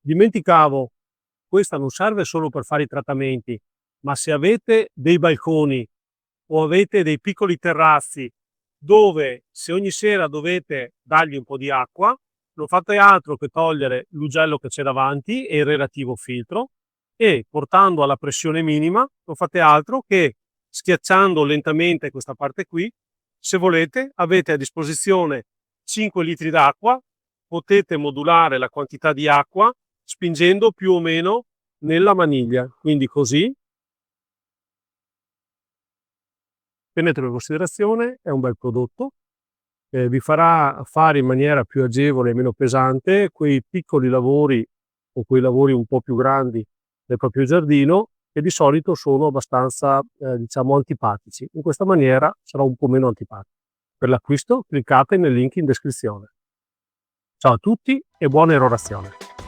Dimenticavo, questa non serve solo per fare i trattamenti, ma se avete dei balconi o avete dei piccoli terrazzi dove se ogni sera dovete dargli un po' di acqua, non fate altro che togliere l'ugello che c'è davanti e il relativo filtro e portando alla pressione minima non fate altro che schiacciando lentamente questa parte qui. Se volete avete a disposizione 5 litri d'acqua, potete modulare la quantità di acqua spingendo più o meno nella maniglia, quindi così. Tenetelo in considerazione, è un bel prodotto, vi farà fare in maniera più agevole e meno pesante quei piccoli lavori o quei lavori un po' più grandi del proprio giardino che di solito sono abbastanza, diciamo antipatici. In questa maniera sarà un po' meno antipatico. Per l'acquisto cliccate nel link in descrizione. Ciao a tutti e buona erorazione!